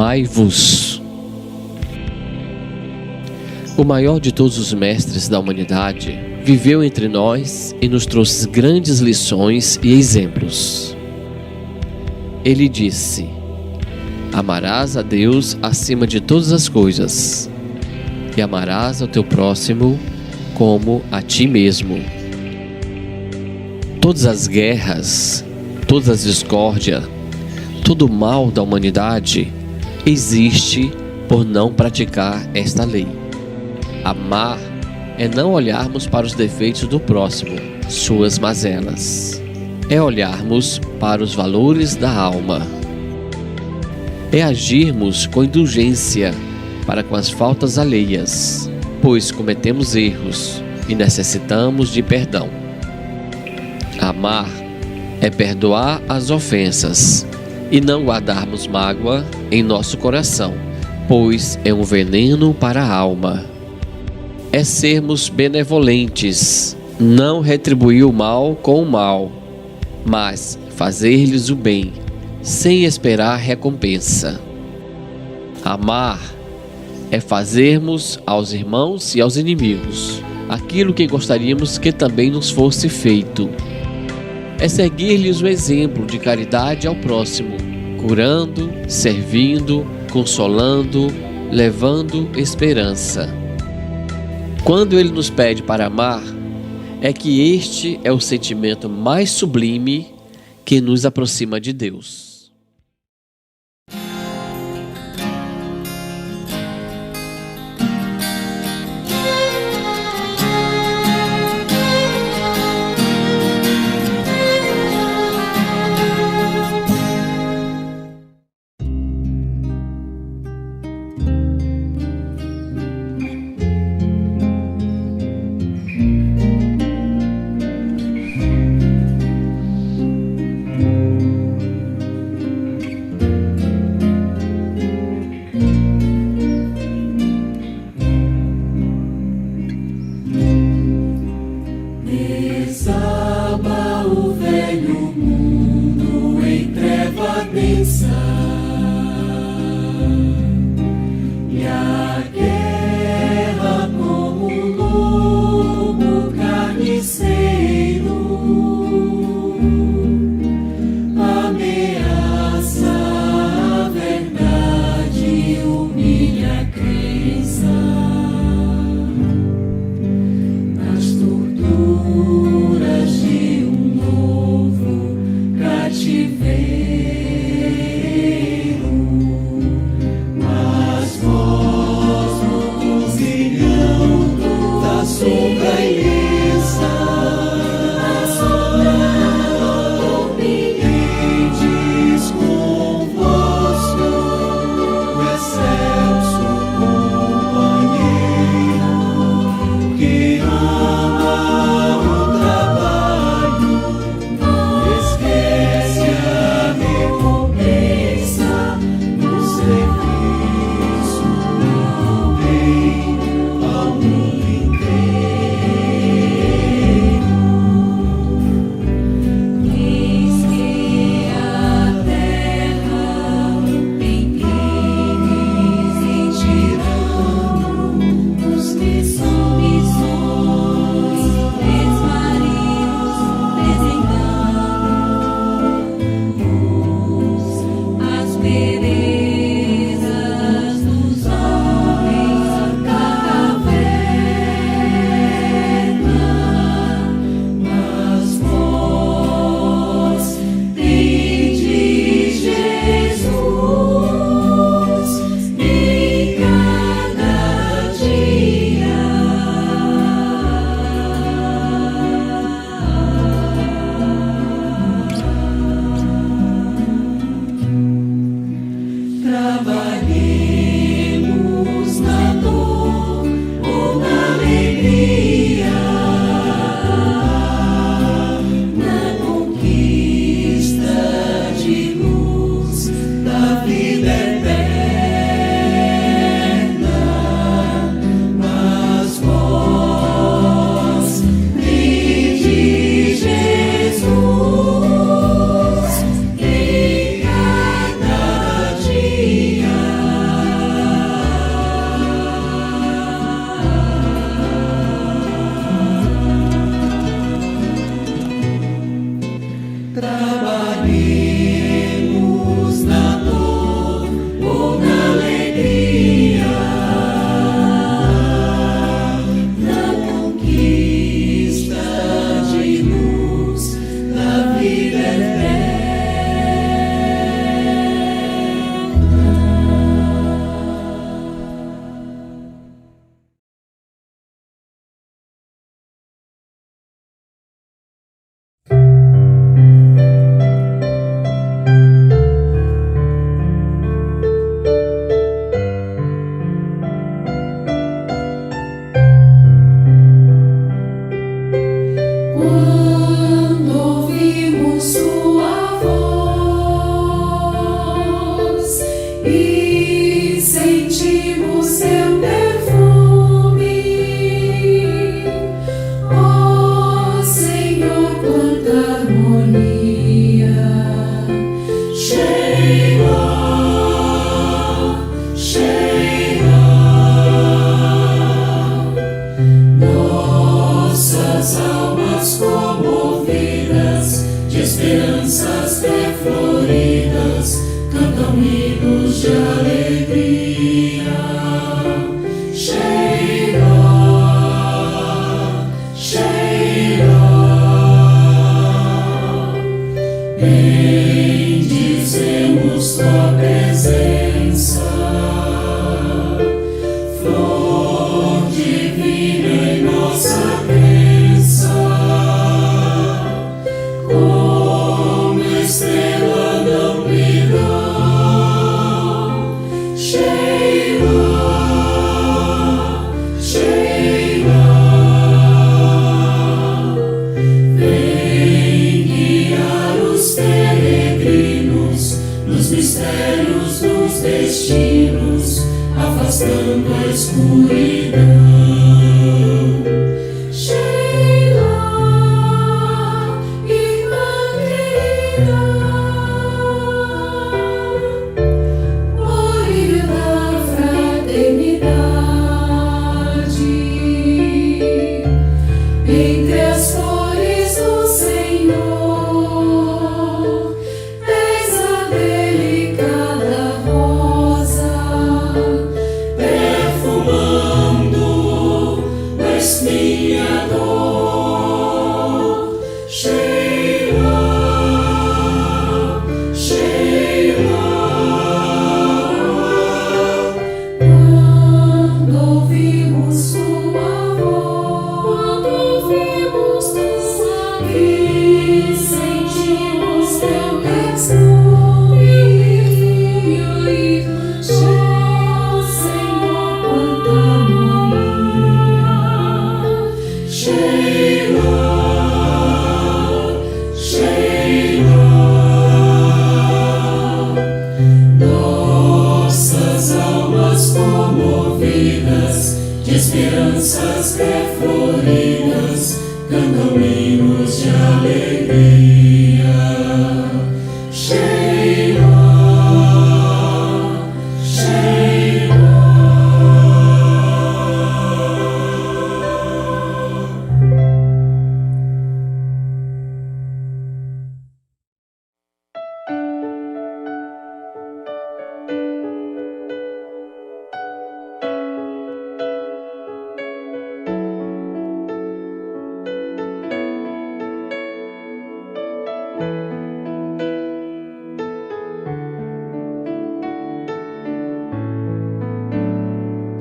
amai-vos. O maior de todos os mestres da humanidade viveu entre nós e nos trouxe grandes lições e exemplos. Ele disse: amarás a Deus acima de todas as coisas e amarás ao teu próximo como a ti mesmo. Todas as guerras, todas as discórdias, todo o mal da humanidade existe por não praticar esta lei. Amar é não olharmos para os defeitos do próximo, suas mazelas. É olharmos para os valores da alma. É agirmos com indulgência para com as faltas alheias, pois cometemos erros e necessitamos de perdão. Amar é perdoar as ofensas e não guardarmos mágoa em nosso coração, pois é um veneno para a alma. É sermos benevolentes, não retribuir o mal com o mal, mas fazer-lhes o bem, sem esperar recompensa. Amar é fazermos aos irmãos e aos inimigos aquilo que gostaríamos que também nos fosse feito. É seguir-lhes o exemplo de caridade ao próximo, curando, servindo, consolando, levando esperança. Quando ele nos pede para amar, é que este é o sentimento mais sublime que nos aproxima de Deus. Desaba o velho mundo em treva densa, e a guerra como um lobo carniceiro ameaça a verdade e humilha a crença. Nas torturas de um novo cativeiro, mas vós no turbilhão da sombra imensa, tendes convosco o excelso companheiro que ama o trabalho, esquece a recompensa no serviço do bem ao mundo inteiro. Diz que a terra tem crimes e tiranos que são missões, desvarios, desenganos, asperezas dos homens da caverna. Mas vós tendes Jesus em cada dia. Trabalhemos na dor ou na alegria, na conquista de luz da vida eterna. Mas vós tendes Jesus em cada dia. mistérios dos destinos, afastando a escuridão. Sheila, irmã querida, ore da fraternidade entre as flores do Senhor. És a delicada rosa, perfumando o espinhador. Sheila, Sheila. Quando ouvimos sua voz, e sentimos teu perfume, Senhor, quanta harmonia. Sheila, Sheila. Nossas almas comovidas, de esperanças perfloridas, cantam hinos de alegria. Sheila, Sheila.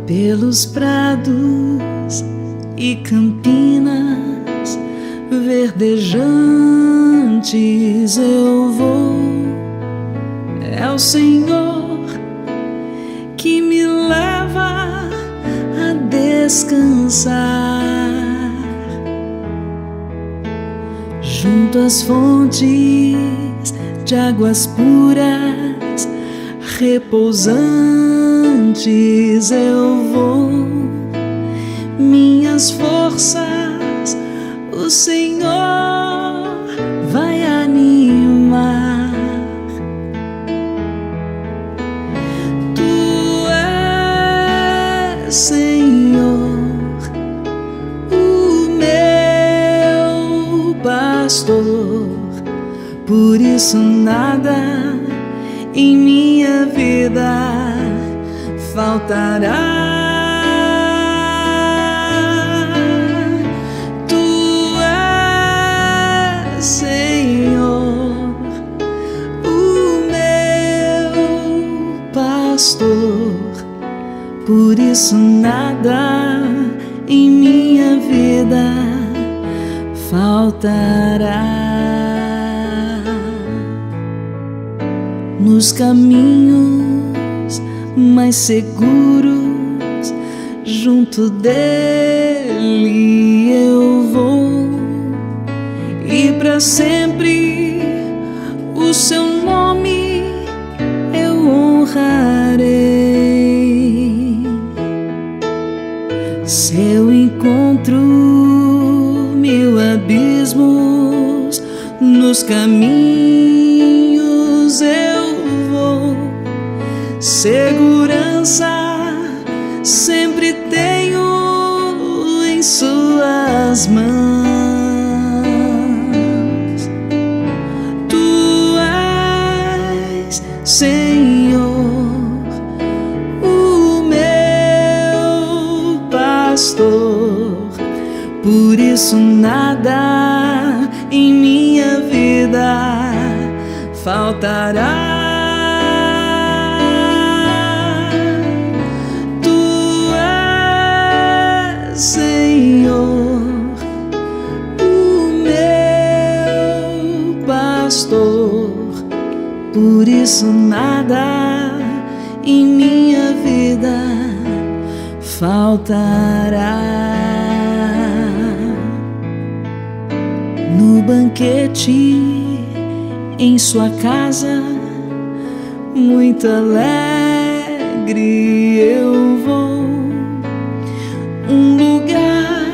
Pelos prados e campinas verdejantes eu vou. É o Senhor que me leva a descansar junto às fontes de águas puras, repousantes eu vou. Minhas forças o Senhor vai animar. Tu és, Senhor, o meu pastor, por isso nada em minha vida faltará. Tu és, Senhor, o meu pastor, por isso nada em minha vida faltará. Nos caminhos mais seguros, junto dele eu vou, e para sempre o seu nome eu honrarei. Se eu encontro mil abismos nos caminhos eu vou, segurança sempre tenho em suas mãos. Tu és, Senhor, o meu pastor, por isso nada em minha vida faltará. Senhor, o meu pastor, por isso nada em minha vida faltará. No banquete em sua casa, muito alegre eu vou, um lugar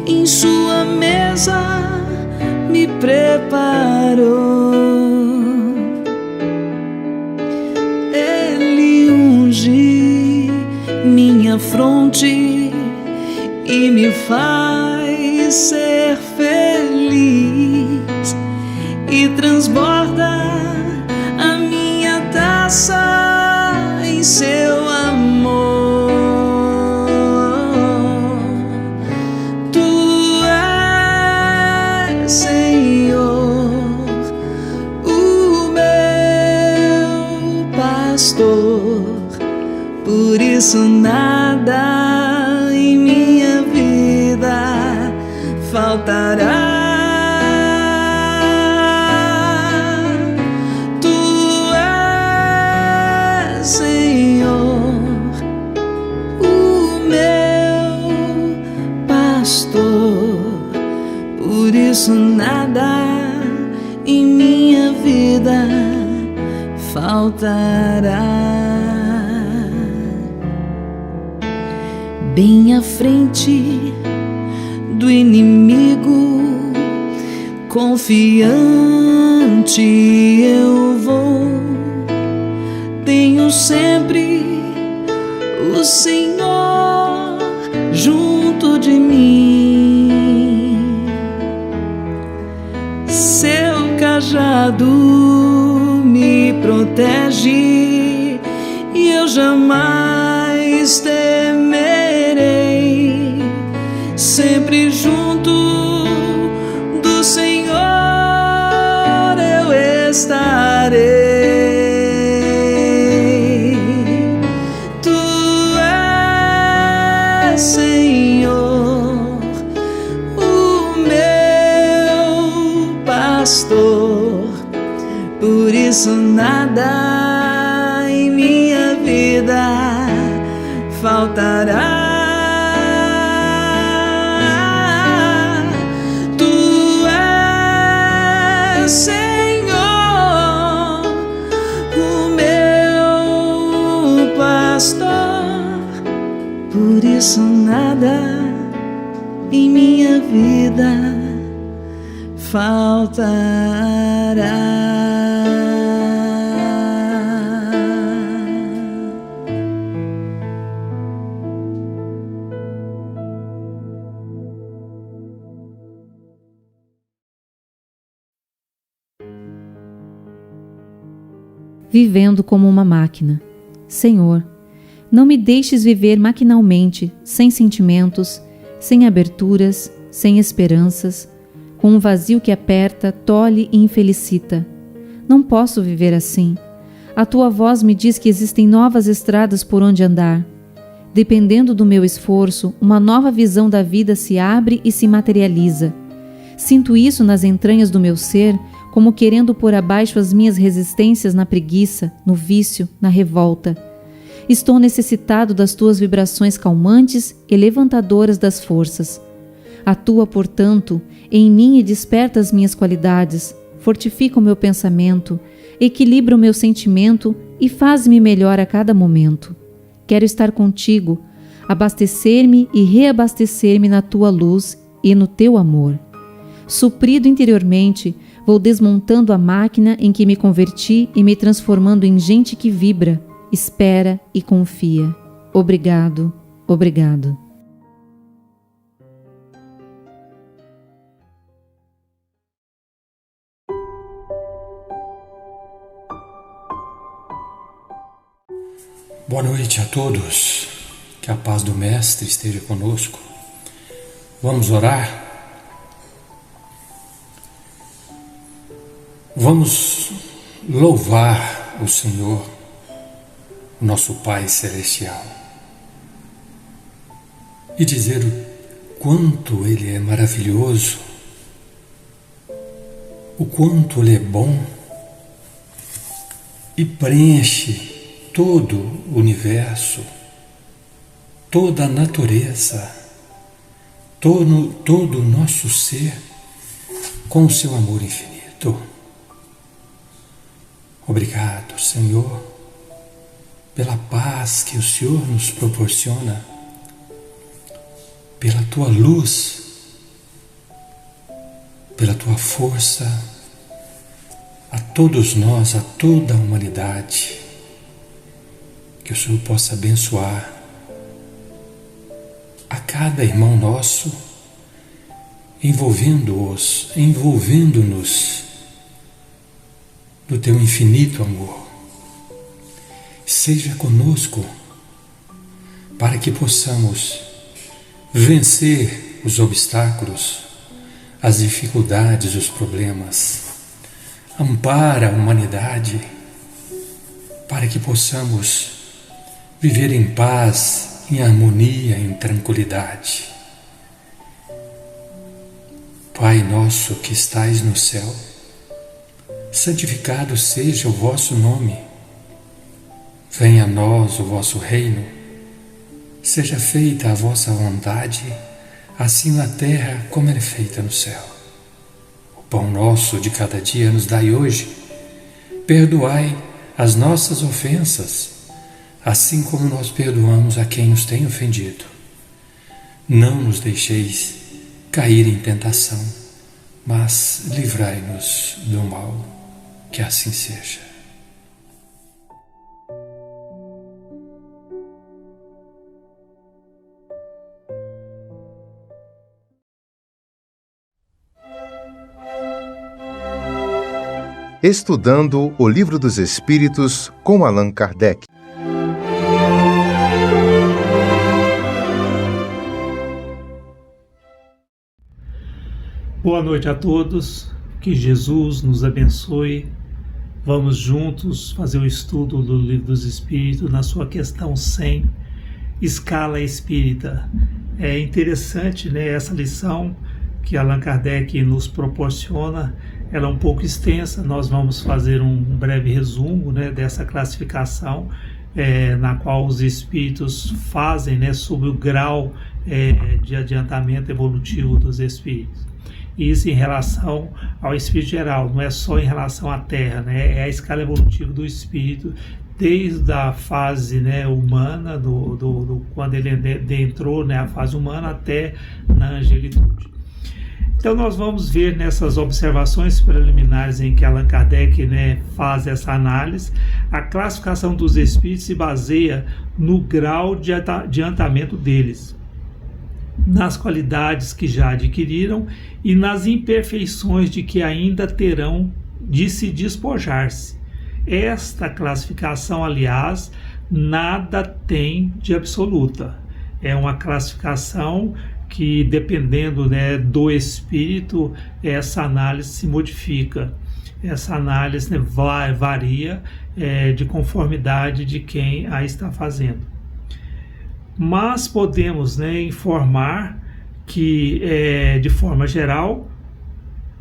em sua mesa me preparou. Ele unge minha fronte e me faz ser feliz, e transborda a minha taça em seu amor. Tu és, Senhor, o meu pastor, por isso nada em minha vida faltará. Por isso nada em minha vida faltará. Bem à frente do inimigo, confiante eu vou. Tenho sempre o Senhor junto de mim. Seu cajado me protege e eu jamais temerei. Sempre junto do Senhor eu estarei. Tu és, Senhor, o meu pastor, por isso nada em minha vida faltará. Tu és, Senhor, o meu pastor, por isso nada em minha vida faltará. Vivendo como uma máquina. Senhor, não me deixes viver maquinalmente, sem sentimentos, sem aberturas, sem esperanças, com um vazio que aperta, tolhe e infelicita. Não posso viver assim. A tua voz me diz que existem novas estradas por onde andar. Dependendo do meu esforço, uma nova visão da vida se abre e se materializa. Sinto isso nas entranhas do meu ser, como querendo pôr abaixo as minhas resistências na preguiça, no vício, na revolta. Estou necessitado das tuas vibrações calmantes e levantadoras das forças. Atua, portanto, em mim e desperta as minhas qualidades, fortifica o meu pensamento, equilibra o meu sentimento e faz-me melhor a cada momento. Quero estar contigo, abastecer-me e reabastecer-me na tua luz e no teu amor. Suprido interiormente, vou desmontando a máquina em que me converti e me transformando em gente que vibra, espera e confia. Obrigado, obrigado. Boa noite a todos, que a paz do Mestre esteja conosco. Vamos orar? Vamos louvar o Senhor, nosso Pai Celestial, e dizer o quanto Ele é maravilhoso, o quanto Ele é bom e preenche todo o universo, toda a natureza, todo o nosso ser com o seu amor infinito. Obrigado, Senhor, pela paz que o Senhor nos proporciona, pela Tua luz, pela Tua força, a todos nós, a toda a humanidade, que o Senhor possa abençoar a cada irmão nosso, envolvendo-nos no Teu infinito amor. Seja conosco para que possamos vencer os obstáculos, as dificuldades, os problemas. Ampara a humanidade para que possamos viver em paz, em harmonia, em tranquilidade. Pai nosso que estais no céu, santificado seja o vosso nome. Venha a nós o vosso reino. Seja feita a vossa vontade, assim na terra como é feita no céu. O pão nosso de cada dia nos dai hoje. Perdoai as nossas ofensas, assim como nós perdoamos a quem nos tem ofendido. Não nos deixeis cair em tentação, mas livrai-nos do mal. Que assim seja. Estudando o Livro dos Espíritos com Allan Kardec. Boa noite a todos, que Jesus nos abençoe. Vamos juntos fazer o estudo do Livro dos Espíritos na sua questão 100, Escala Espírita. É interessante, né, essa lição que Allan Kardec nos proporciona. Ela é um pouco extensa, nós vamos fazer um breve resumo, né, dessa classificação, na qual os espíritos fazem, né, sobre o grau de adiantamento evolutivo dos espíritos. Isso em relação ao espírito geral, não é só em relação à Terra, né, é a escala evolutiva do espírito, desde a fase, né, humana, quando ele entrou, né, a fase humana, até na angelitude. Então nós vamos ver nessas observações preliminares em que Allan Kardec, né, faz essa análise. A classificação dos espíritos se baseia no grau de adiantamento deles, nas qualidades que já adquiriram e nas imperfeições de que ainda terão de se despojar-se. Esta classificação, aliás, nada tem de absoluta. É uma classificação que, dependendo, né, do espírito, essa análise se modifica. Essa análise, né, varia de conformidade de quem a está fazendo. Mas podemos, né, informar que, de forma geral,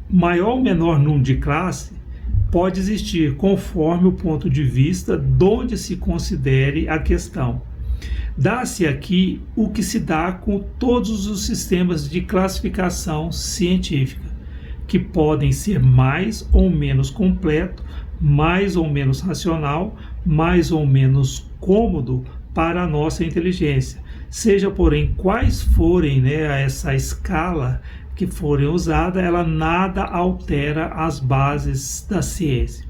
maior ou menor número de classe pode existir conforme o ponto de vista de onde se considere a questão. Dá-se aqui o que se dá com todos os sistemas de classificação científica, que podem ser mais ou menos completo, mais ou menos racional, mais ou menos cômodo para a nossa inteligência. Seja, porém, quais forem, né, essa escala que forem usada, ela nada altera as bases da ciência.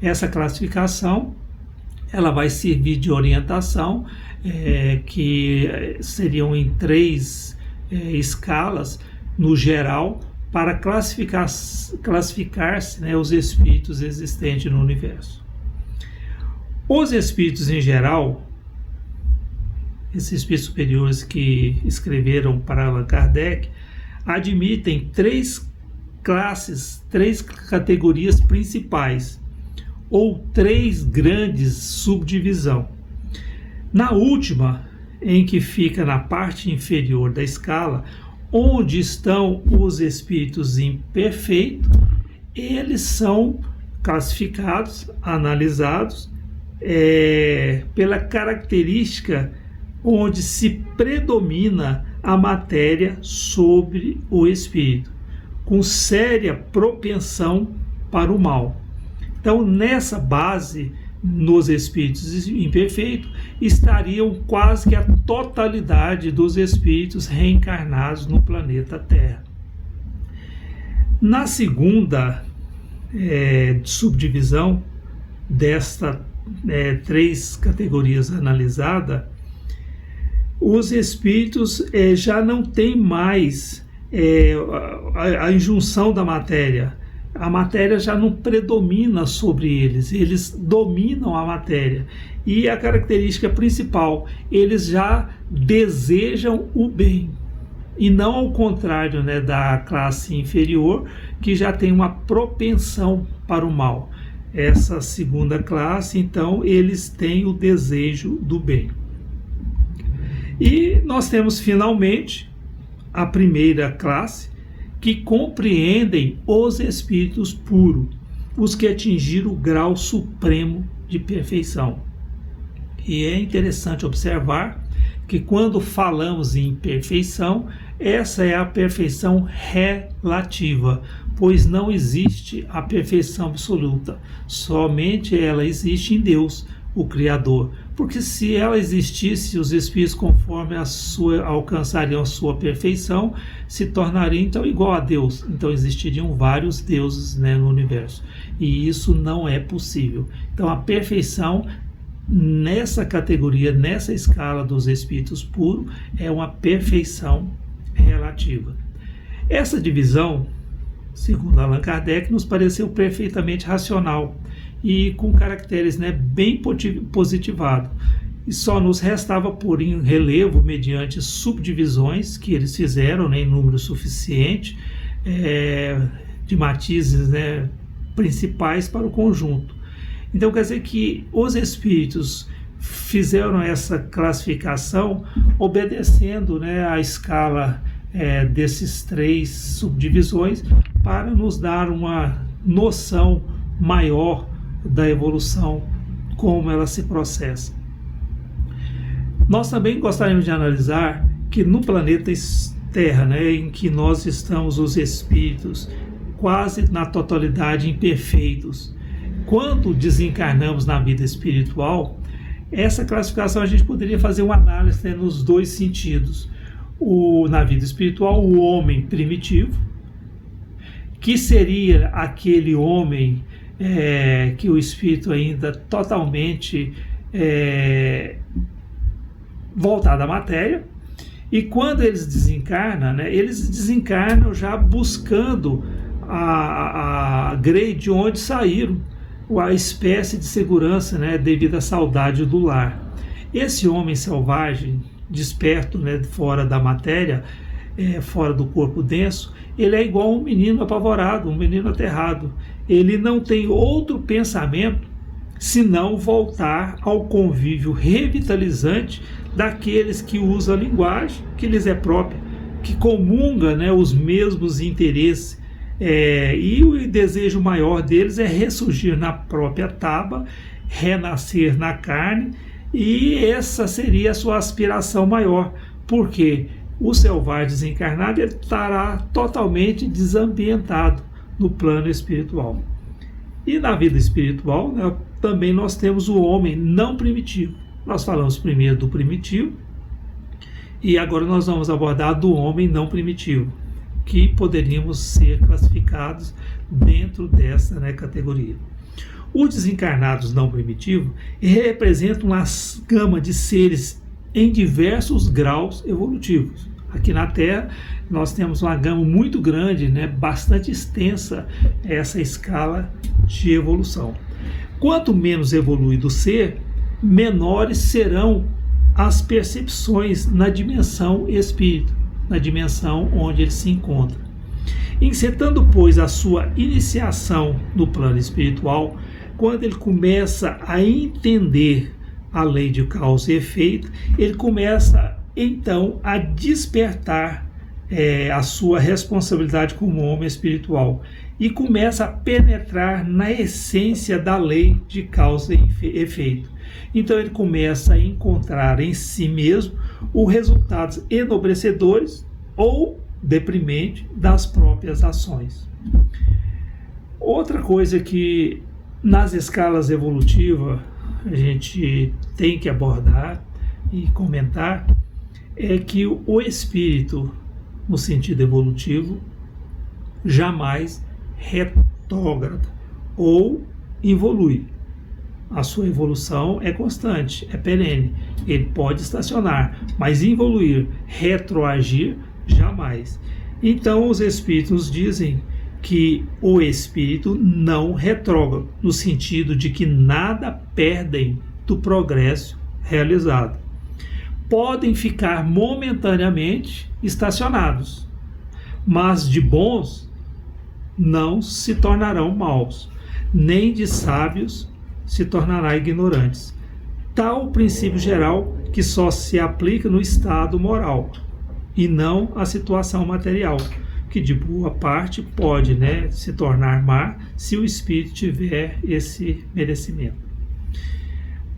Essa classificação ela vai servir de orientação, que seriam em 3 escalas, no geral, para classificar-se, né, os espíritos existentes no universo. Os espíritos em geral, esses espíritos superiores que escreveram para Allan Kardec, admitem 3 classes, 3 categorias principais, ou 3 grandes subdivisões. Na última, em que fica na parte inferior da escala, onde estão os espíritos imperfeitos, eles são classificados, analisados, pela característica onde se predomina a matéria sobre o espírito, com séria propensão para o mal. Então, nessa base, nos espíritos imperfeitos, estariam quase que a totalidade dos espíritos reencarnados no planeta Terra. Na segunda subdivisão desta 3 categorias analisadas, os espíritos já não têm mais a injunção da matéria. A matéria já não predomina sobre eles dominam a matéria. E a característica principal, eles já desejam o bem. E não ao contrário, né, da classe inferior, que já tem uma propensão para o mal. Essa segunda classe, então, eles têm o desejo do bem. E nós temos, finalmente, a primeira classe, que compreendem os espíritos puros, os que atingiram o grau supremo de perfeição. E é interessante observar que quando falamos em perfeição, essa é a perfeição relativa, pois não existe a perfeição absoluta, somente ela existe em Deus, o Criador. Porque se ela existisse, os espíritos, conforme alcançariam a sua perfeição, se tornariam então igual a Deus. Então existiriam vários deuses, né, no universo. E isso não é possível. Então a perfeição, nessa categoria, nessa escala dos espíritos puros, é uma perfeição relativa. Essa divisão, segundo Allan Kardec, nos pareceu perfeitamente racional e com caracteres, né, bem positivados. E só nos restava pôr em relevo, mediante subdivisões que eles fizeram, né, em número suficiente, de matizes, né, principais para o conjunto. Então quer dizer que os espíritos fizeram essa classificação obedecendo, né, a escala desses 3 subdivisões para nos dar uma noção maior da evolução, como ela se processa. Nós também gostaríamos de analisar que no planeta Terra, né, em que nós estamos, os espíritos, quase na totalidade imperfeitos, quando desencarnamos na vida espiritual, essa classificação a gente poderia fazer uma análise, né, nos 2 sentidos. Na vida espiritual, o homem primitivo, que seria aquele homem que o espírito ainda totalmente voltado à matéria, e quando eles desencarnam, né, eles desencarnam já buscando a grei de onde saíram, a espécie de segurança, né, devido à saudade do lar. Esse homem selvagem, desperto, né, fora da matéria, fora do corpo denso, ele é igual a um menino apavorado, um menino aterrado. Ele não tem outro pensamento senão voltar ao convívio revitalizante daqueles que usam a linguagem que lhes é própria, que comunga, né, os mesmos interesses, e o desejo maior deles é ressurgir na própria taba, renascer na carne, e essa seria a sua aspiração maior, porque o selvagem desencarnado estará totalmente desambientado no plano espiritual. E na vida espiritual, né, também nós temos o homem não primitivo. Nós falamos primeiro do primitivo e agora nós vamos abordar do homem não primitivo, que poderíamos ser classificados dentro dessa, né, categoria. Os desencarnados não primitivos representam uma gama de seres em diversos graus evolutivos. Aqui na Terra nós temos uma gama muito grande, né, bastante extensa, essa escala de evolução. Quanto menos evoluído o ser, menores serão as percepções na dimensão espírito, na dimensão onde ele se encontra. Encetando, pois, a sua iniciação no plano espiritual, quando ele começa a entender a lei de causa e efeito, ele começa então a despertar a sua responsabilidade como homem espiritual e começa a penetrar na essência da lei de causa e efeito. Então ele começa a encontrar em si mesmo os resultados enobrecedores ou deprimentes das próprias ações. Outra coisa que Nas escalas evolutivas, a gente tem que abordar e comentar é que o espírito, no sentido evolutivo, jamais retrógrada ou evolui. A sua evolução é constante, é perene. Ele pode estacionar, mas evoluir, retroagir, jamais. Então os espíritos dizem que o espírito não retrógrado, no sentido de que nada perdem do progresso realizado. Podem ficar momentaneamente estacionados, mas de bons não se tornarão maus, nem de sábios se tornará ignorantes. Tal o princípio geral que só se aplica no estado moral e não à situação material, que de boa parte pode, se tornar má se o espírito tiver esse merecimento.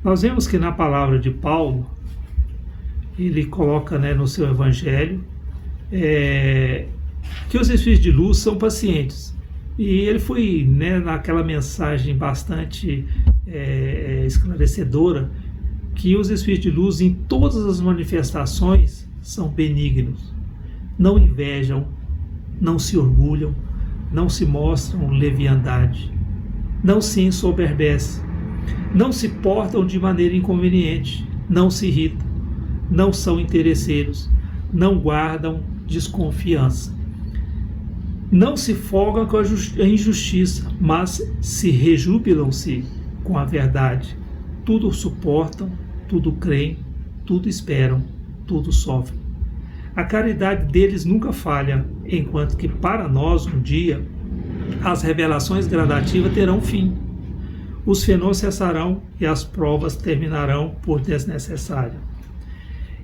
Nós vemos que na palavra de Paulo, ele coloca no seu evangelho que os espíritos de luz são pacientes. E ele foi naquela mensagem bastante esclarecedora, que os espíritos de luz em todas as manifestações são benignos, não invejam, não se orgulham, não se mostram leviandade, não se ensoberbecem, não se portam de maneira inconveniente, não se irritam, não são interesseiros, não guardam desconfiança, não se folgam com a injustiça, mas se rejubilam-se com a verdade. Tudo suportam, tudo creem, tudo esperam, tudo sofrem. A caridade deles nunca falha, enquanto que para nós, um dia, as revelações gradativas terão fim. Os fenômenos cessarão e as provas terminarão por desnecessário.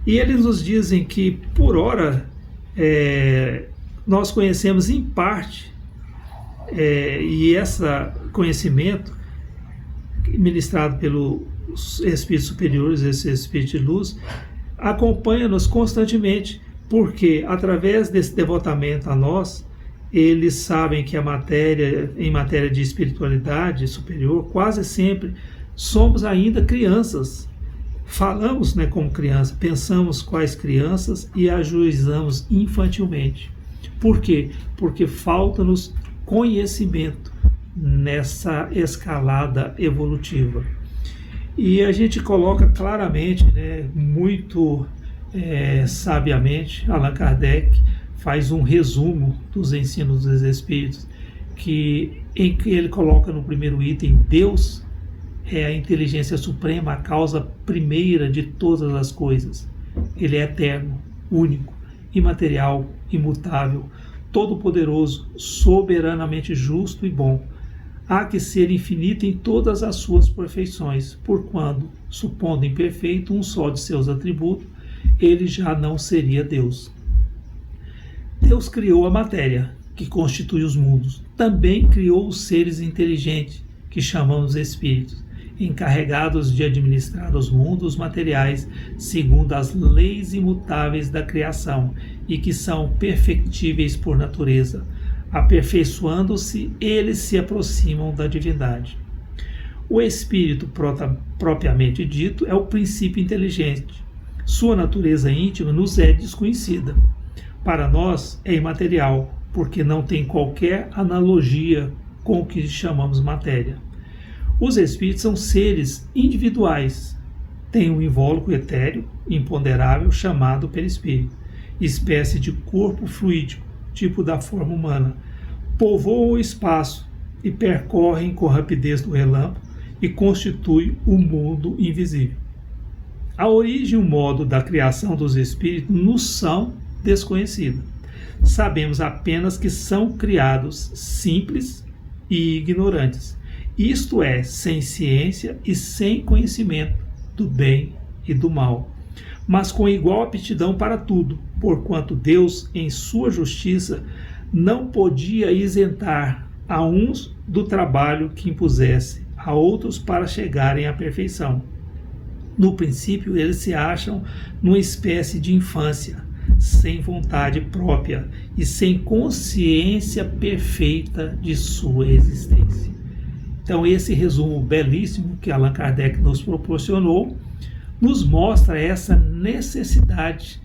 E eles nos dizem que, por ora, nós conhecemos em parte, e esse conhecimento ministrado pelos espíritos superiores, esse espírito de luz, acompanha-nos constantemente, porque através desse devotamento a nós, eles sabem que em matéria de espiritualidade superior, quase sempre somos ainda crianças. Falamos como criança, pensamos quais crianças e ajuizamos infantilmente. Por quê? Porque falta-nos conhecimento nessa escalada evolutiva. E a gente coloca claramente, muito sabiamente, Allan Kardec faz um resumo dos ensinos dos Espíritos, em que ele coloca no primeiro item: Deus é a inteligência suprema, a causa primeira de todas as coisas. Ele é eterno, único, imaterial, imutável, todo-poderoso, soberanamente justo e bom. Há que ser infinito em todas as suas perfeições, porquanto, supondo imperfeito um só de seus atributos, ele já não seria Deus. Deus criou a matéria, que constitui os mundos. Também criou os seres inteligentes, que chamamos espíritos, encarregados de administrar os mundos materiais segundo as leis imutáveis da criação e que são perfectíveis por natureza. Aperfeiçoando-se, eles se aproximam da divindade. O espírito propriamente dito é o princípio inteligente. Sua natureza íntima nos é desconhecida. Para nós é imaterial, porque não tem qualquer analogia com o que chamamos matéria. Os espíritos são seres individuais. Têm um invólucro etéreo, imponderável, chamado perispírito, espécie de corpo fluídico, tipo da forma humana. Povoam o espaço e percorrem com rapidez do relâmpago e constituem o mundo invisível. A origem e o modo da criação dos espíritos nos são desconhecidos. Sabemos apenas que são criados simples e ignorantes, isto é, sem ciência e sem conhecimento do bem e do mal, mas com igual aptidão para tudo, porquanto Deus, em sua justiça, não podia isentar a uns do trabalho que impusesse a outros para chegarem à perfeição. No princípio, eles se acham numa espécie de infância, sem vontade própria e sem consciência perfeita de sua existência. Então, esse resumo belíssimo que Allan Kardec nos proporcionou nos mostra essa necessidade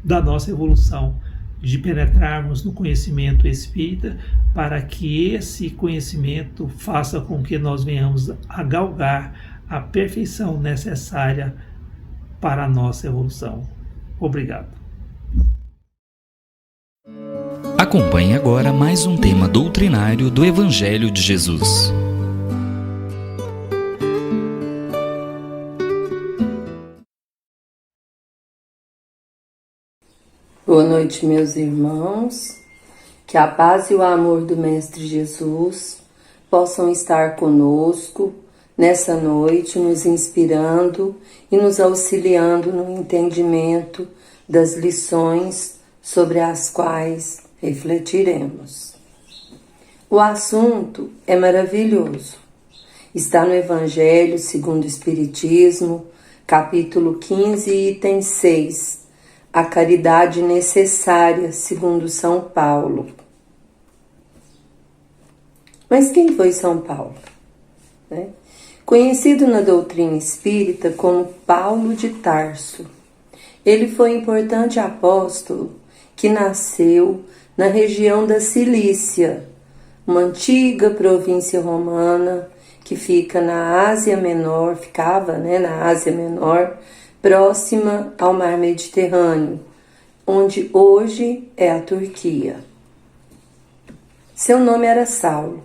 da nossa evolução, de penetrarmos no conhecimento espírita, para que esse conhecimento faça com que nós venhamos a galgar a perfeição necessária para a nossa evolução. Obrigado. Acompanhe agora mais um tema doutrinário do Evangelho de Jesus. Boa noite, meus irmãos. Que a paz e o amor do Mestre Jesus possam estar conosco nessa noite, nos inspirando e nos auxiliando no entendimento das lições sobre as quais refletiremos. O assunto é maravilhoso. Está no Evangelho segundo o Espiritismo, capítulo 15, item 6, a caridade necessária, segundo São Paulo. Mas quem foi São Paulo? Conhecido na doutrina espírita como Paulo de Tarso, ele foi um importante apóstolo que nasceu na região da Cilícia, uma antiga província romana que fica na Ásia Menor, na Ásia Menor, próxima ao Mar Mediterrâneo, onde hoje é a Turquia. Seu nome era Saulo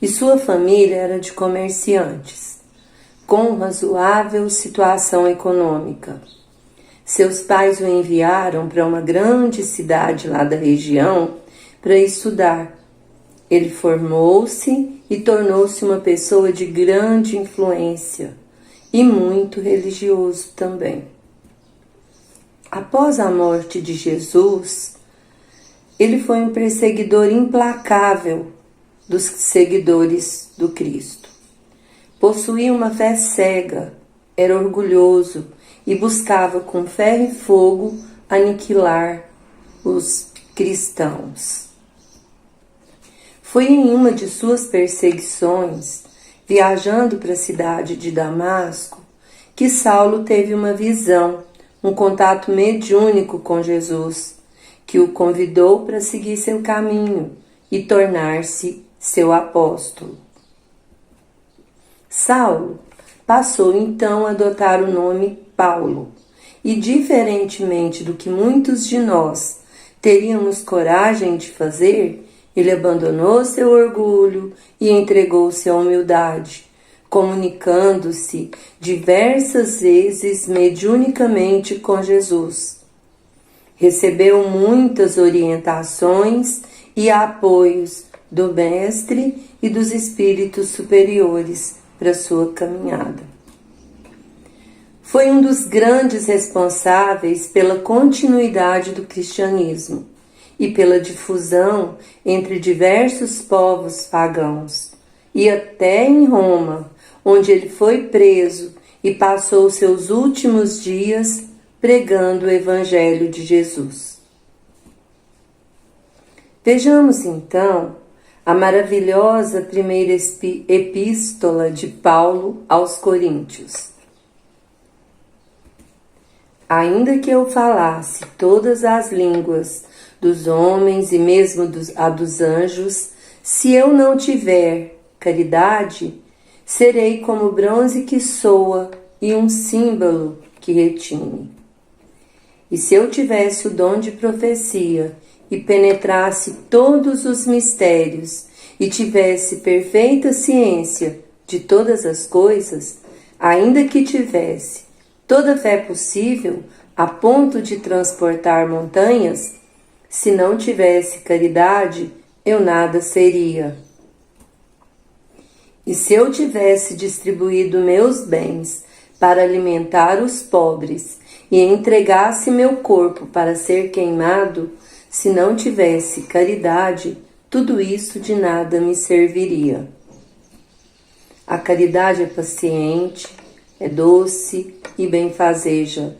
e sua família era de comerciantes, com razoável situação econômica. Seus pais o enviaram para uma grande cidade lá da região para estudar. Ele formou-se e tornou-se uma pessoa de grande influência e muito religioso também. Após a morte de Jesus, ele foi um perseguidor implacável dos seguidores do Cristo. Possuía uma fé cega, era orgulhoso e buscava com ferro e fogo aniquilar os cristãos. Foi em uma de suas perseguições, viajando para a cidade de Damasco, que Saulo teve uma visão, um contato mediúnico com Jesus, que o convidou para seguir seu caminho e tornar-se seu apóstolo. Saulo passou então a adotar o nome Paulo, e diferentemente do que muitos de nós teríamos coragem de fazer, ele abandonou seu orgulho e entregou-se à humildade, comunicando-se diversas vezes mediunicamente com Jesus. Recebeu muitas orientações e apoios do Mestre e dos espíritos superiores para sua caminhada. Foi um dos grandes responsáveis pela continuidade do cristianismo e pela difusão entre diversos povos pagãos, e até em Roma, onde ele foi preso e passou seus últimos dias pregando o Evangelho de Jesus. Vejamos então a maravilhosa primeira epístola de Paulo aos Coríntios. Ainda que eu falasse todas as línguas dos homens e mesmo dos anjos, se eu não tiver caridade, serei como bronze que soa e um símbolo que retine. E se eu tivesse o dom de profecia e penetrasse todos os mistérios e tivesse perfeita ciência de todas as coisas, ainda que tivesse toda a fé possível a ponto de transportar montanhas, se não tivesse caridade, eu nada seria. E se eu tivesse distribuído meus bens para alimentar os pobres e entregasse meu corpo para ser queimado, se não tivesse caridade, tudo isso de nada me serviria. A caridade é paciente, é doce e benfazeja.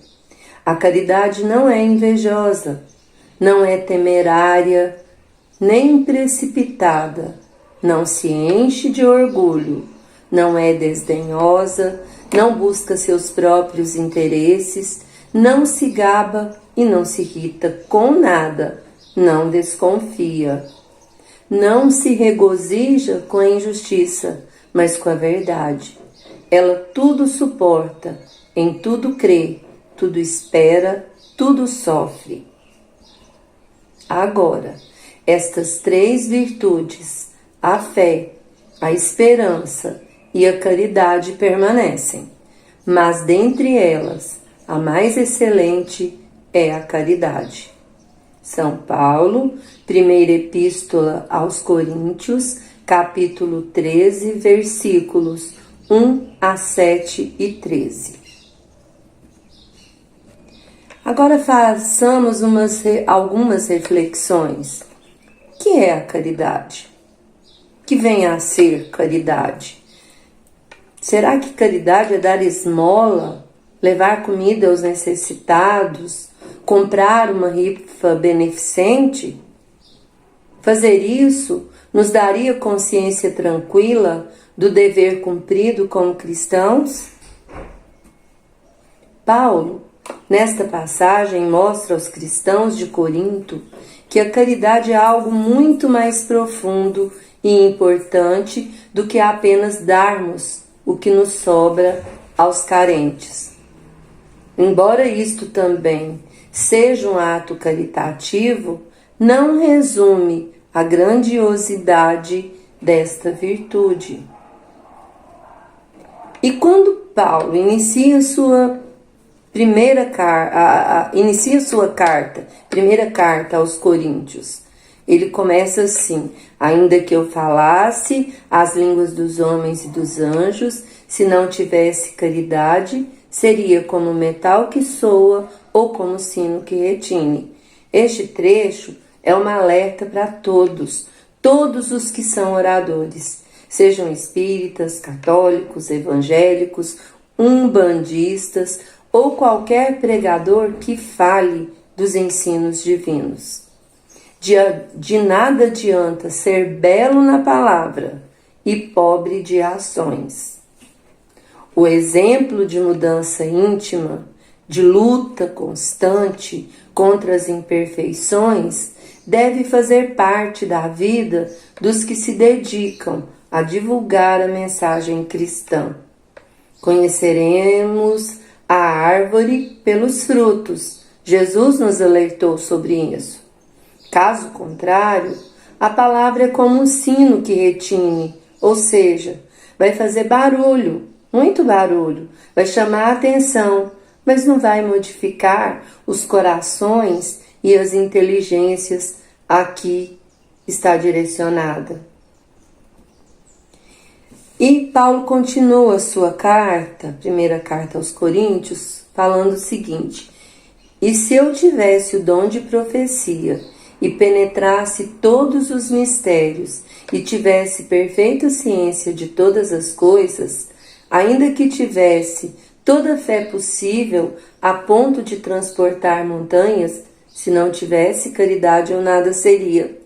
A caridade não é invejosa, não é temerária, nem precipitada, não se enche de orgulho, não é desdenhosa, não busca seus próprios interesses, não se gaba e não se irrita com nada, não desconfia. Não se regozija com a injustiça, mas com a verdade. Ela tudo suporta, em tudo crê, tudo espera, tudo sofre. Agora, estas 3 virtudes, a fé, a esperança e a caridade permanecem, mas dentre elas, a mais excelente é a caridade. São Paulo, primeira epístola aos Coríntios, capítulo 13, versículos 1 a 7 e 13. Agora façamos algumas reflexões. O que é a caridade? O que vem a ser caridade? Será que caridade é dar esmola, levar comida aos necessitados, comprar uma rifa beneficente? Fazer isso nos daria consciência tranquila do dever cumprido como cristãos? Paulo, nesta passagem, mostra aos cristãos de Corinto que a caridade é algo muito mais profundo e importante do que apenas darmos o que nos sobra aos carentes. Embora isto também seja um ato caritativo, não resume a grandiosidade desta virtude. E quando Paulo inicia sua primeira carta aos Coríntios, ele começa assim: ainda que eu falasse as línguas dos homens e dos anjos, se não tivesse caridade, seria como metal que soa ou como sino que retine. Este trecho é uma alerta para todos os que são oradores, sejam espíritas, católicos, evangélicos, umbandistas ou qualquer pregador que fale dos ensinos divinos. De nada adianta ser belo na palavra e pobre de ações. O exemplo de mudança íntima, de luta constante contra as imperfeições, deve fazer parte da vida dos que se dedicam a divulgar a mensagem cristã. Conheceremos a árvore pelos frutos. Jesus nos alertou sobre isso. Caso contrário, a palavra é como um sino que retine, ou seja, vai fazer barulho, muito barulho, vai chamar a atenção, mas não vai modificar os corações e as inteligências a que está direcionada. E Paulo continua sua carta, primeira carta aos Coríntios, falando o seguinte: e se eu tivesse o dom de profecia e penetrasse todos os mistérios e tivesse perfeita ciência de todas as coisas, ainda que tivesse toda a fé possível a ponto de transportar montanhas, se não tivesse caridade eu nada seria.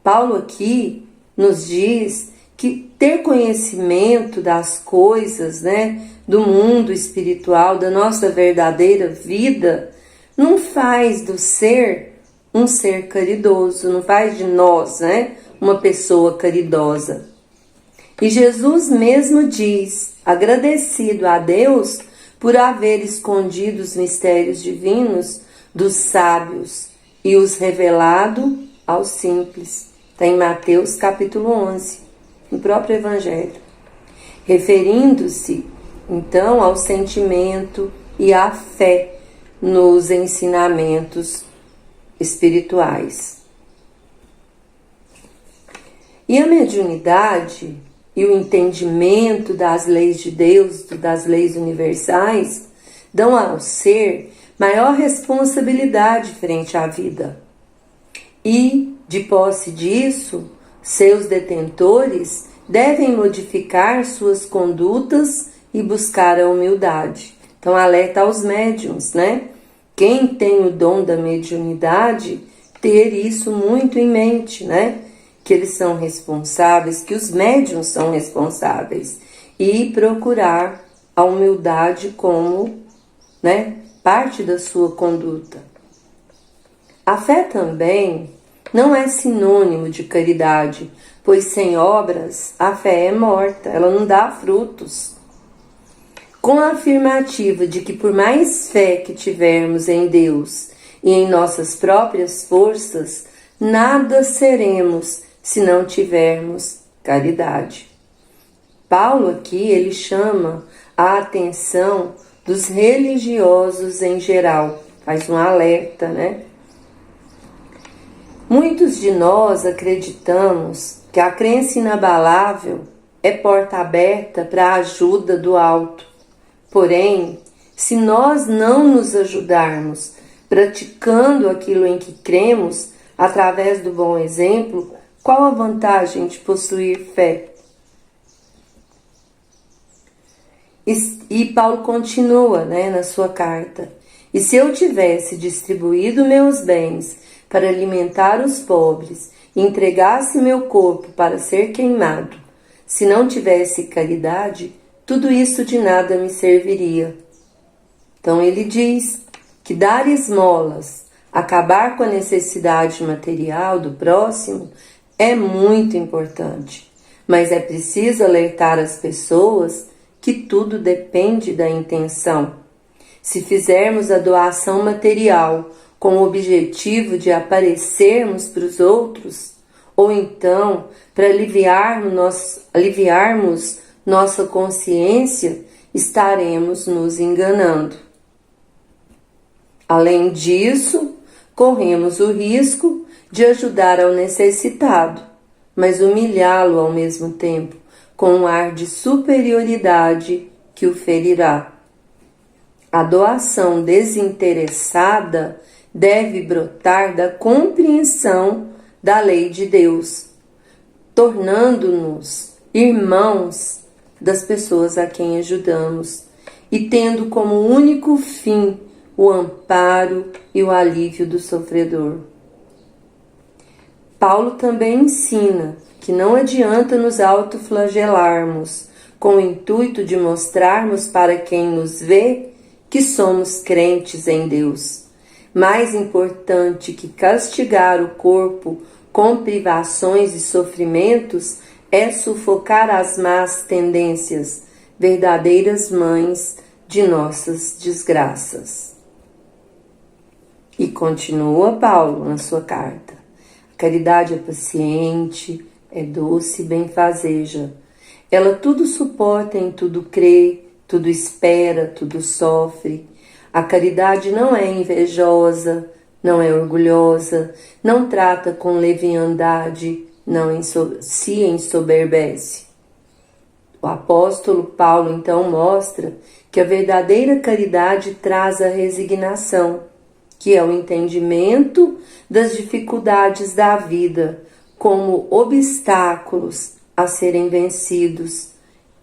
Paulo aqui nos diz que ter conhecimento das coisas, do mundo espiritual, da nossa verdadeira vida, não faz do ser um ser caridoso, não faz de nós, uma pessoa caridosa. E Jesus mesmo diz, agradecido a Deus por haver escondido os mistérios divinos dos sábios e os revelado aos simples. Está em Mateus capítulo 11, no próprio Evangelho. Referindo-se, então, ao sentimento e à fé nos ensinamentos espirituais. E a mediunidade e o entendimento das leis de Deus, das leis universais, dão ao ser maior responsabilidade frente à vida. E, de posse disso, seus detentores devem modificar suas condutas e buscar a humildade. Então, alerta aos médiuns, Quem tem o dom da mediunidade, ter isso muito em mente, que eles são responsáveis, que os médiuns são responsáveis, e procurar a humildade como, parte da sua conduta. A fé também não é sinônimo de caridade, pois sem obras a fé é morta, ela não dá frutos. Com a afirmativa de que por mais fé que tivermos em Deus e em nossas próprias forças, nada seremos se não tivermos caridade. Paulo aqui, ele chama a atenção dos religiosos em geral, faz um alerta, Muitos de nós acreditamos que a crença inabalável é porta aberta para a ajuda do alto. Porém, se nós não nos ajudarmos praticando aquilo em que cremos, através do bom exemplo, qual a vantagem de possuir fé? E Paulo continua, na sua carta. E se eu tivesse distribuído meus bens para alimentar os pobres e entregasse meu corpo para ser queimado, se não tivesse caridade, tudo isso de nada me serviria. Então ele diz que dar esmolas, acabar com a necessidade material do próximo é muito importante, mas é preciso alertar as pessoas que tudo depende da intenção. Se fizermos a doação material com o objetivo de aparecermos para os outros, ou então para aliviarmos nossa consciência, estaremos nos enganando. Além disso, corremos o risco de ajudar ao necessitado, mas humilhá-lo ao mesmo tempo, com um ar de superioridade que o ferirá. A doação desinteressada deve brotar da compreensão da lei de Deus, tornando-nos irmãos das pessoas a quem ajudamos e tendo como único fim o amparo e o alívio do sofredor. Paulo também ensina que não adianta nos autoflagelarmos com o intuito de mostrarmos para quem nos vê que somos crentes em Deus. Mais importante que castigar o corpo com privações e sofrimentos é sufocar as más tendências, verdadeiras mães de nossas desgraças. E continua Paulo na sua carta. A caridade é paciente, é doce e benfazeja. Ela tudo suporta, em tudo crê, tudo espera, tudo sofre. A caridade não é invejosa, não é orgulhosa, não trata com leviandade, não se ensoberbece. O apóstolo Paulo então mostra que a verdadeira caridade traz a resignação, que é o entendimento das dificuldades da vida como obstáculos a serem vencidos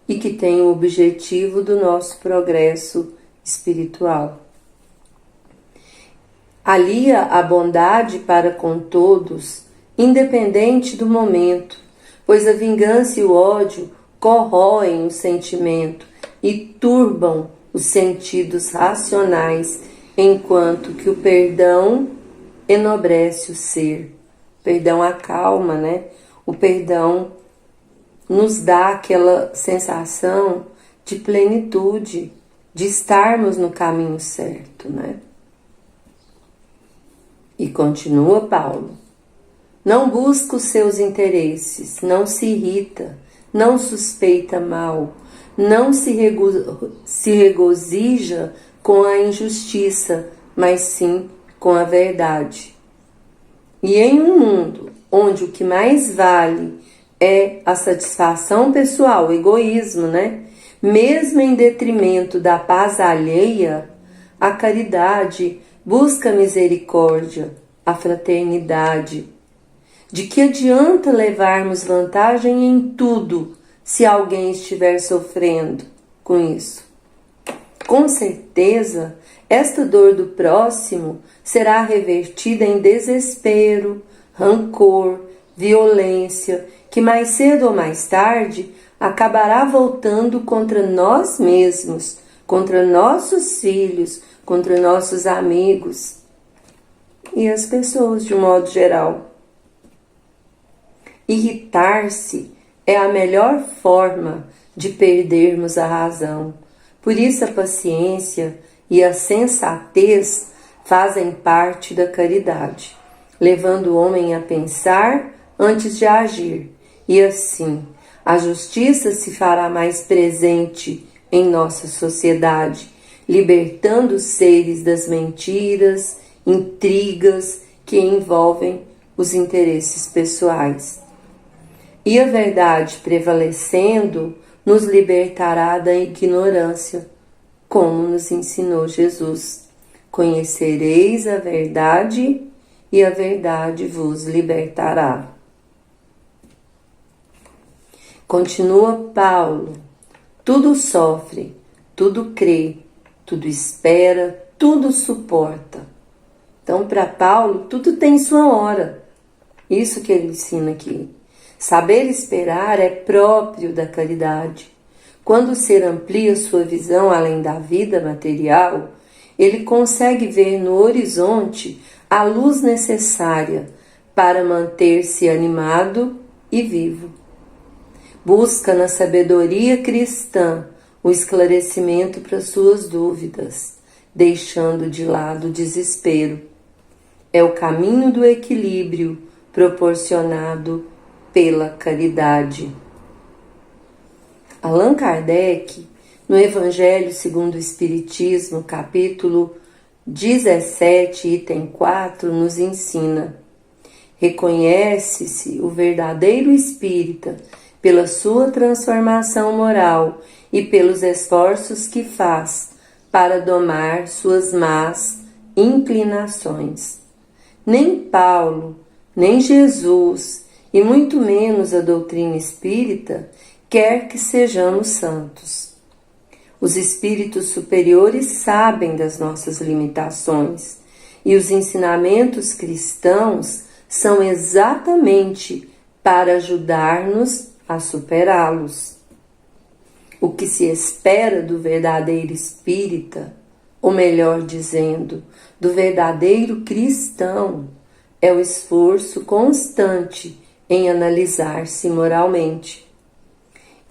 e que tem o objetivo do nosso progresso espiritual. Alia a bondade para com todos, independente do momento, pois a vingança e o ódio corroem o sentimento e turbam os sentidos racionais, enquanto que o perdão enobrece o ser. O perdão acalma, O perdão nos dá aquela sensação de plenitude, de estarmos no caminho certo, E continua Paulo. Não busca os seus interesses, não se irrita, não suspeita mal, não se regozija com a injustiça, mas sim com a verdade. E em um mundo onde o que mais vale é a satisfação pessoal, o egoísmo, Mesmo em detrimento da paz alheia, a caridade busca a misericórdia, a fraternidade. De que adianta levarmos vantagem em tudo se alguém estiver sofrendo com isso? Com certeza, esta dor do próximo será revertida em desespero, rancor, violência, que mais cedo ou mais tarde acabará voltando contra nós mesmos, contra nossos filhos, contra nossos amigos e as pessoas de um modo geral. Irritar-se é a melhor forma de perdermos a razão. Por isso a paciência e a sensatez fazem parte da caridade, levando o homem a pensar antes de agir, e assim a justiça se fará mais presente em nossa sociedade, libertando os seres das mentiras, intrigas que envolvem os interesses pessoais. E a verdade prevalecendo nos libertará da ignorância, como nos ensinou Jesus. Conhecereis a verdade e a verdade vos libertará. Continua Paulo: tudo sofre, tudo crê, tudo espera, tudo suporta. Então, para Paulo, tudo tem sua hora. Isso que ele ensina aqui. Saber esperar é próprio da caridade. Quando o ser amplia sua visão além da vida material, ele consegue ver no horizonte a luz necessária para manter-se animado e vivo. Busca na sabedoria cristã o esclarecimento para suas dúvidas, deixando de lado o desespero. É o caminho do equilíbrio proporcionado pela caridade. Allan Kardec, no Evangelho segundo o Espiritismo, capítulo 17, item 4, nos ensina: reconhece-se o verdadeiro espírita pela sua transformação moral e pelos esforços que faz para domar suas más inclinações. Nem Paulo, nem Jesus, e muito menos a doutrina espírita, quer que sejamos santos. Os espíritos superiores sabem das nossas limitações, e os ensinamentos cristãos são exatamente para ajudar-nos a superá-los. O que se espera do verdadeiro espírita, ou melhor dizendo, do verdadeiro cristão, é o esforço constante em analisar-se moralmente.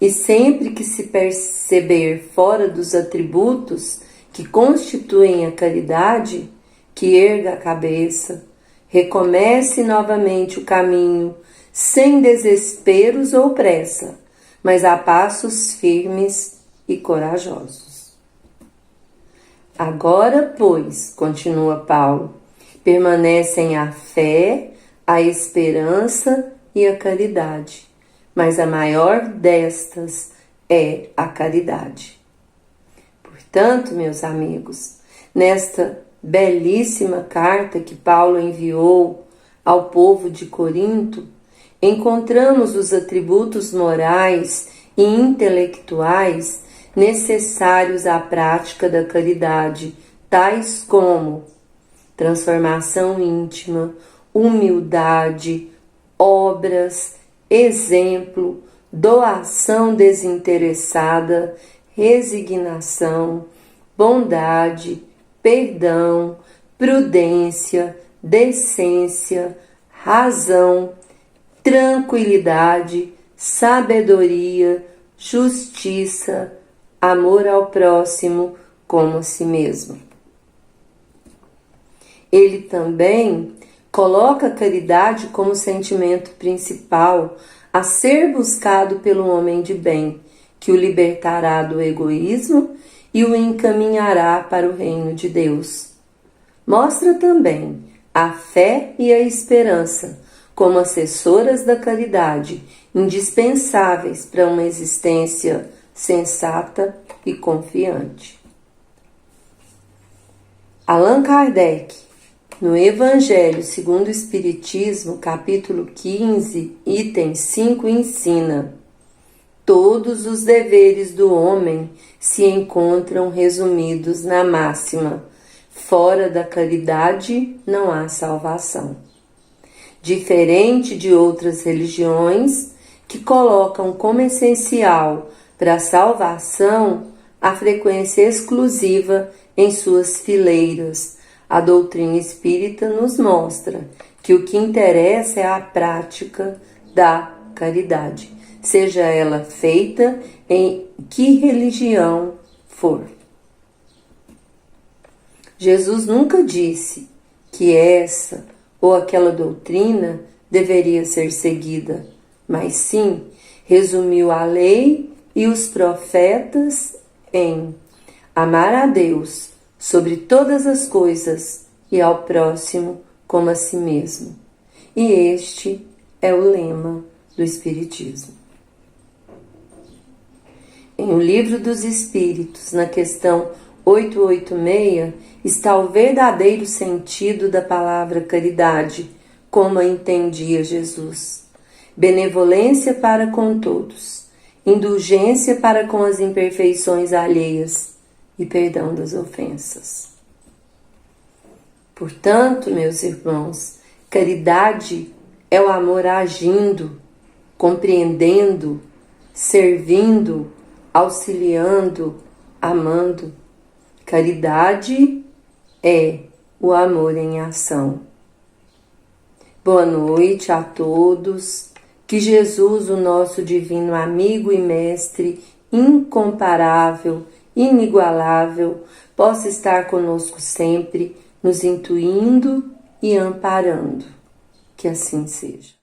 E sempre que se perceber fora dos atributos que constituem a caridade, que erga a cabeça, recomece novamente o caminho, sem desesperos ou pressa, mas a passos firmes e corajosos. Agora, pois, continua Paulo, permanecem a fé, a esperança e a caridade, mas a maior destas é a caridade. Portanto, meus amigos, nesta belíssima carta que Paulo enviou ao povo de Corinto, encontramos os atributos morais e intelectuais necessários à prática da caridade, tais como transformação íntima, humildade, obras, exemplo, doação desinteressada, resignação, bondade, perdão, prudência, decência, razão, tranquilidade, sabedoria, justiça, amor ao próximo como a si mesmo. Ele também coloca a caridade como sentimento principal a ser buscado pelo homem de bem, que o libertará do egoísmo e o encaminhará para o reino de Deus. Mostra também a fé e a esperança como assessoras da caridade, indispensáveis para uma existência sensata e confiante. Allan Kardec, no Evangelho segundo o Espiritismo, capítulo 15, item 5, ensina: todos os deveres do homem se encontram resumidos na máxima: fora da caridade não há salvação. diferente de outras religiões que colocam como essencial para a salvação a frequência exclusiva em suas fileiras. A doutrina espírita nos mostra que o que interessa é a prática da caridade, seja ela feita em que religião for. Jesus nunca disse que essa ou aquela doutrina deveria ser seguida, mas sim resumiu a lei e os profetas em amar a Deus sobre todas as coisas e ao próximo como a si mesmo. E este é o lema do Espiritismo. Em O Livro dos Espíritos, na questão 886, está o verdadeiro sentido da palavra caridade, como a entendia Jesus. Benevolência para com todos, indulgência para com as imperfeições alheias e perdão das ofensas. Portanto, meus irmãos, caridade é o amor agindo, compreendendo, servindo, auxiliando, amando. Caridade é o amor em ação. Boa noite a todos. Que Jesus, o nosso divino amigo e mestre, incomparável, inigualável, possa estar conosco sempre, nos intuindo e amparando. Que assim seja.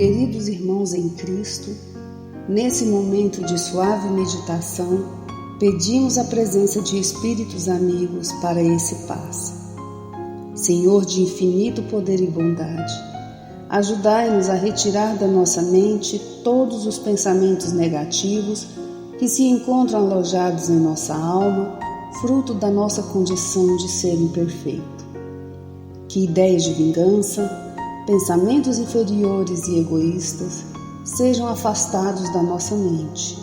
Queridos irmãos em Cristo, nesse momento de suave meditação, pedimos a presença de espíritos amigos para esse passe. Senhor de infinito poder e bondade, ajudai-nos a retirar da nossa mente todos os pensamentos negativos que se encontram alojados em nossa alma, fruto da nossa condição de ser imperfeito. Que ideias de vingança, pensamentos inferiores e egoístas sejam afastados da nossa mente.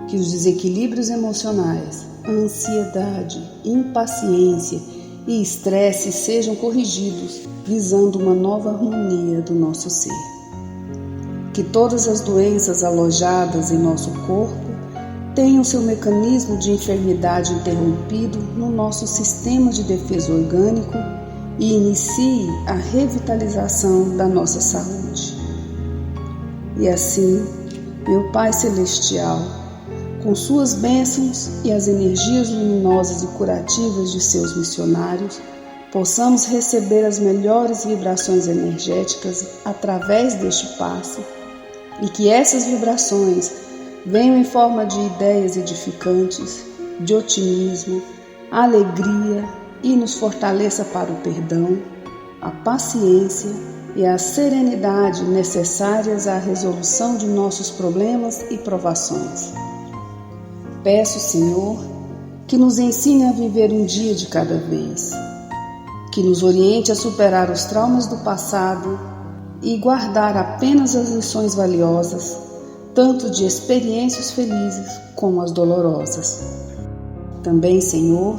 Que os desequilíbrios emocionais, ansiedade, impaciência e estresse sejam corrigidos, visando uma nova harmonia do nosso ser. Que todas as doenças alojadas em nosso corpo tenham seu mecanismo de enfermidade interrompido no nosso sistema de defesa orgânico e inicie a revitalização da nossa saúde. E assim, meu Pai Celestial, com suas bênçãos e as energias luminosas e curativas de seus missionários, possamos receber as melhores vibrações energéticas através deste passe e que essas vibrações venham em forma de ideias edificantes, de otimismo, alegria, e nos fortaleça para o perdão, a paciência e a serenidade necessárias à resolução de nossos problemas e provações. Peço, Senhor, que nos ensine a viver um dia de cada vez, que nos oriente a superar os traumas do passado e guardar apenas as lições valiosas, tanto de experiências felizes como as dolorosas. Também, Senhor,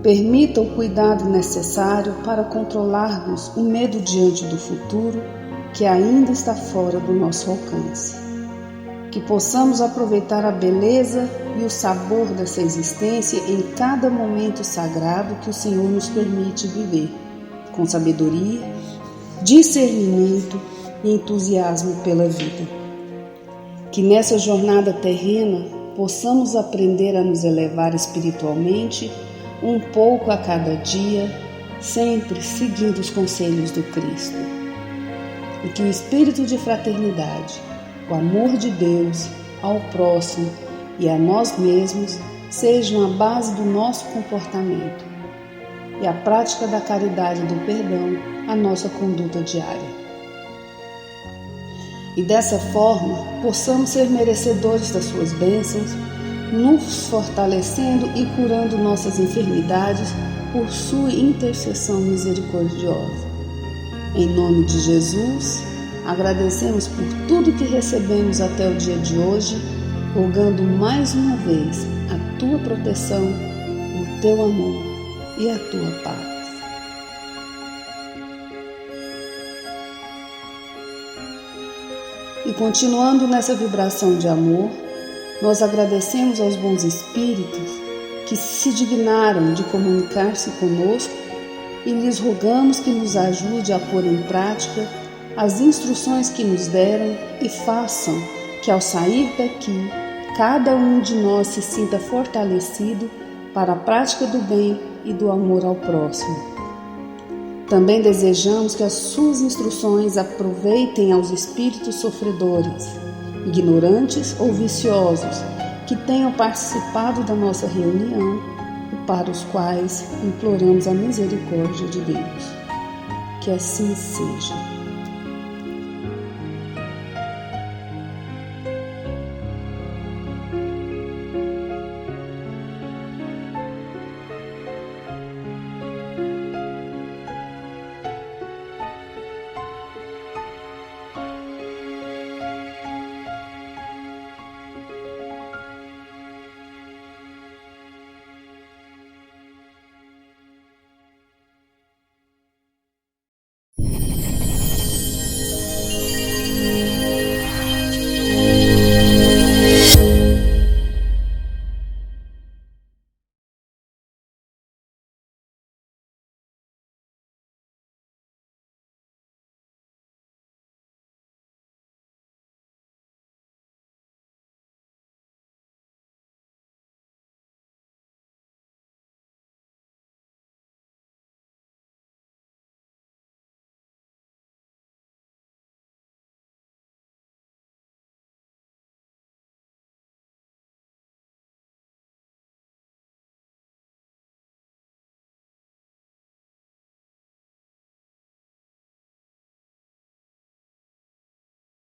permita o cuidado necessário para controlarmos o medo diante do futuro que ainda está fora do nosso alcance. Que possamos aproveitar a beleza e o sabor dessa existência em cada momento sagrado que o Senhor nos permite viver, com sabedoria, discernimento e entusiasmo pela vida. Que nessa jornada terrena possamos aprender a nos elevar espiritualmente um pouco a cada dia, sempre seguindo os conselhos do Cristo. E que o espírito de fraternidade, o amor de Deus ao próximo e a nós mesmos sejam a base do nosso comportamento e a prática da caridade e do perdão a nossa conduta diária. E dessa forma, possamos ser merecedores das suas bênçãos, nos fortalecendo e curando nossas enfermidades por sua intercessão misericordiosa. Em nome de Jesus, agradecemos por tudo que recebemos até o dia de hoje, rogando mais uma vez a tua proteção, o teu amor e a tua paz. E continuando nessa vibração de amor, nós agradecemos aos bons espíritos que se dignaram de comunicar-se conosco e lhes rogamos que nos ajude a pôr em prática as instruções que nos deram e façam que ao sair daqui, cada um de nós se sinta fortalecido para a prática do bem e do amor ao próximo. Também desejamos que as suas instruções aproveitem aos espíritos sofredores, ignorantes ou viciosos, que tenham participado da nossa reunião e para os quais imploramos a misericórdia de Deus. Que assim seja.